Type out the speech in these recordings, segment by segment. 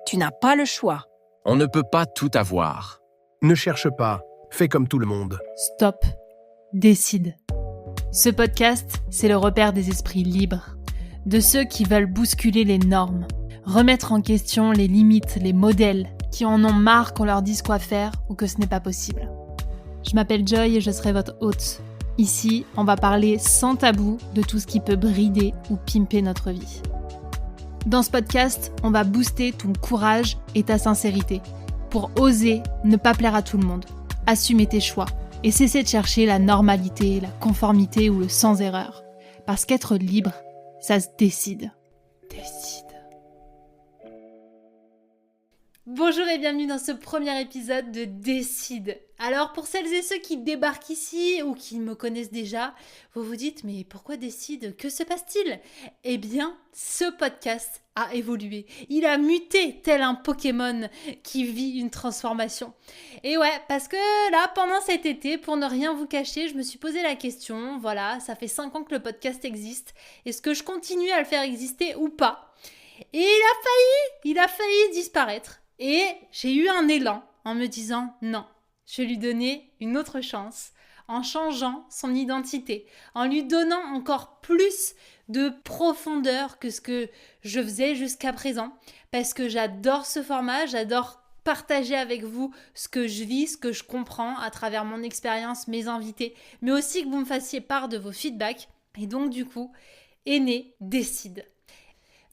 Tu n'as pas le choix. On ne peut pas tout avoir. Ne cherche pas, fais comme tout le monde. Stop. Décide. Ce podcast, c'est le repère des esprits libres, de ceux qui veulent bousculer les normes, remettre en question les limites, les modèles, qui en ont marre qu'on leur dise quoi faire ou que ce n'est pas possible. Je m'appelle Joy et je serai votre hôte. Ici, on va parler sans tabou de tout ce qui peut brider ou pimper notre vie. Dans ce podcast, on va booster ton courage et ta sincérité pour oser ne pas plaire à tout le monde, assumer tes choix et cesser de chercher la normalité, la conformité ou le sans erreur. Parce qu'être libre, ça se décide. Décide. Bonjour et bienvenue dans ce premier épisode de Décide. Alors pour celles et ceux qui débarquent ici ou qui me connaissent déjà, vous vous dites mais pourquoi Décide ? Que se passe-t-il ? Eh bien, ce podcast a évolué. Il a muté tel un Pokémon qui vit une transformation. Et ouais, parce que là, pendant cet été, pour ne rien vous cacher, je me suis posé la question, voilà, ça fait 5 ans que le podcast existe. Est-ce que je continue à le faire exister ou pas ? Et il a failli disparaître. Et j'ai eu un élan en me disant non, je vais lui donner une autre chance en changeant son identité, en lui donnant encore plus de profondeur que ce que je faisais jusqu'à présent, parce que j'adore ce format, j'adore partager avec vous ce que je vis, ce que je comprends à travers mon expérience, mes invités, mais aussi que vous me fassiez part de vos feedbacks. Et donc du coup, est né Décide.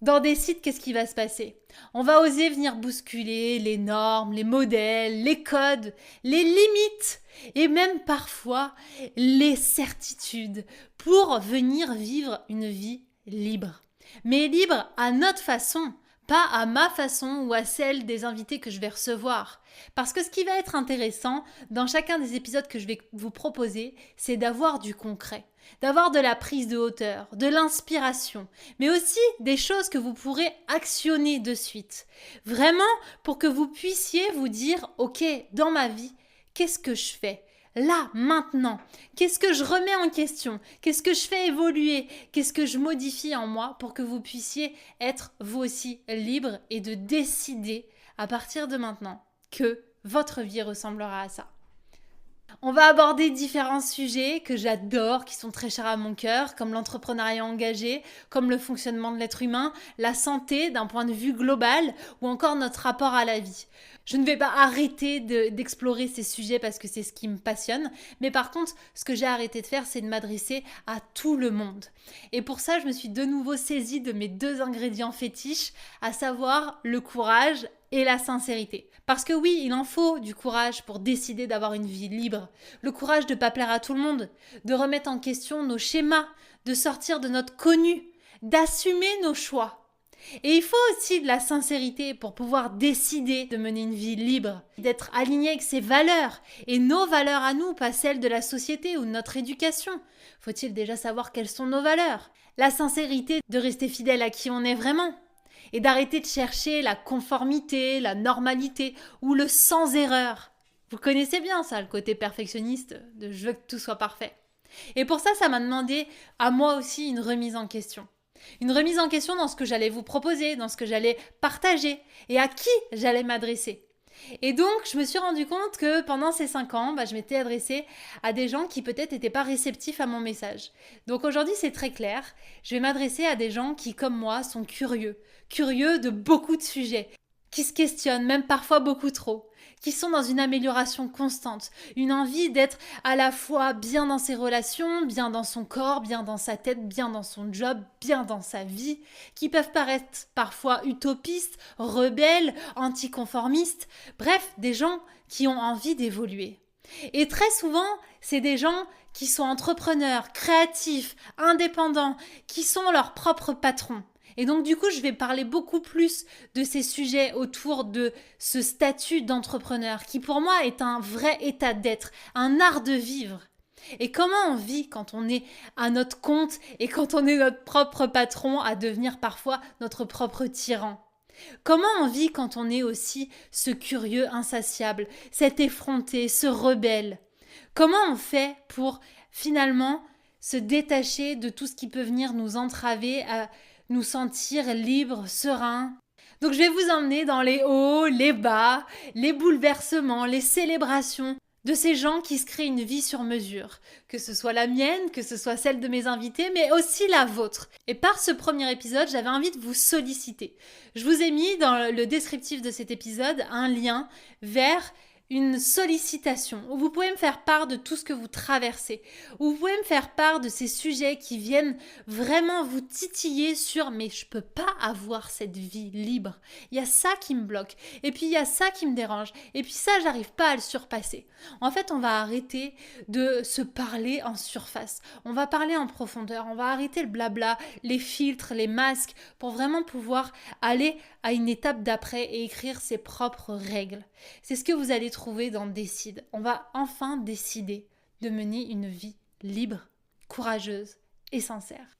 Dans Décide, qu'est-ce qui va se passer ? On va oser venir bousculer les normes, les modèles, les codes, les limites et même parfois les certitudes pour venir vivre une vie libre. Mais libre à notre façon, pas à ma façon ou à celle des invités que je vais recevoir. Parce que ce qui va être intéressant dans chacun des épisodes que je vais vous proposer, c'est d'avoir du concret. D'avoir de la prise de hauteur, de l'inspiration, mais aussi des choses que vous pourrez actionner de suite. Vraiment pour que vous puissiez vous dire, ok, dans ma vie, qu'est-ce que je fais ? Là, maintenant, qu'est-ce que je remets en question ? Qu'est-ce que je fais évoluer ? Qu'est-ce que je modifie en moi pour que vous puissiez être vous aussi libre et de décider à partir de maintenant que votre vie ressemblera à ça. On va aborder différents sujets que j'adore, qui sont très chers à mon cœur, comme l'entrepreneuriat engagé, comme le fonctionnement de l'être humain, la santé d'un point de vue global ou encore notre rapport à la vie. Je ne vais pas arrêter d'explorer ces sujets parce que c'est ce qui me passionne, mais par contre, ce que j'ai arrêté de faire, c'est de m'adresser à tout le monde. Et pour ça, je me suis de nouveau saisie de mes 2 ingrédients fétiches, à savoir le courage et la sincérité. Parce que oui, il en faut du courage pour décider d'avoir une vie libre. Le courage de ne pas plaire à tout le monde, de remettre en question nos schémas, de sortir de notre connu, d'assumer nos choix. Et il faut aussi de la sincérité pour pouvoir décider de mener une vie libre, d'être aligné avec ses valeurs et nos valeurs à nous, pas celles de la société ou de notre éducation. Faut-il déjà savoir quelles sont nos valeurs ? La sincérité de rester fidèle à qui on est vraiment et d'arrêter de chercher la conformité, la normalité ou le sans erreur. Vous connaissez bien ça, le côté perfectionniste de je veux que tout soit parfait. Et pour ça, ça m'a demandé à moi aussi une remise en question. Une remise en question dans ce que j'allais vous proposer, dans ce que j'allais partager et à qui j'allais m'adresser. Et donc, je me suis rendu compte que pendant ces 5 ans, je m'étais adressée à des gens qui peut-être n'étaient pas réceptifs à mon message. Donc aujourd'hui, c'est très clair. Je vais m'adresser à des gens qui, comme moi, sont curieux de beaucoup de sujets, qui se questionnent, même parfois beaucoup trop, qui sont dans une amélioration constante, une envie d'être à la fois bien dans ses relations, bien dans son corps, bien dans sa tête, bien dans son job, bien dans sa vie, qui peuvent paraître parfois utopistes, rebelles, anticonformistes, bref, des gens qui ont envie d'évoluer. Et très souvent, c'est des gens qui sont entrepreneurs, créatifs, indépendants, qui sont leurs propres patrons. Et donc du coup, je vais parler beaucoup plus de ces sujets autour de ce statut d'entrepreneur qui pour moi est un vrai état d'être, un art de vivre. Et comment on vit quand on est à notre compte et quand on est notre propre patron à devenir parfois notre propre tyran ? Comment on vit quand on est aussi ce curieux insatiable, cet effronté, ce rebelle ? Comment on fait pour finalement se détacher de tout ce qui peut venir nous entraver à nous sentir libres, sereins, Donc je vais vous emmener dans les hauts, les bas, les bouleversements, les célébrations de ces gens qui se créent une vie sur mesure. Que ce soit la mienne, que ce soit celle de mes invités, mais aussi la vôtre. Et par ce premier épisode, j'avais envie de vous solliciter. Je vous ai mis dans le descriptif de cet épisode un lien vers une sollicitation où vous pouvez me faire part de tout ce que vous traversez, où vous pouvez me faire part de ces sujets qui viennent vraiment vous titiller sur mais je peux pas avoir cette vie libre. Il y a ça qui me bloque et puis il y a ça qui me dérange et puis ça j'arrive pas à le surpasser. En fait, on va arrêter de se parler en surface. On va parler en profondeur, on va arrêter le blabla, les filtres, les masques pour vraiment pouvoir aller à une étape d'après et écrire ses propres règles. C'est ce que vous allez trouver dans Décide. On va enfin décider de mener une vie libre, courageuse et sincère.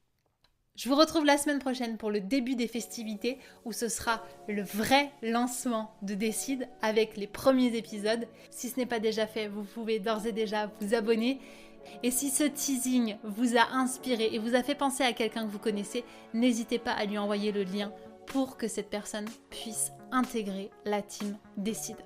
Je vous retrouve la semaine prochaine pour le début des festivités où ce sera le vrai lancement de Décide avec les premiers épisodes. Si ce n'est pas déjà fait, vous pouvez d'ores et déjà vous abonner. Et si ce teasing vous a inspiré et vous a fait penser à quelqu'un que vous connaissez, n'hésitez pas à lui envoyer le lien pour que cette personne puisse intégrer la team Décide.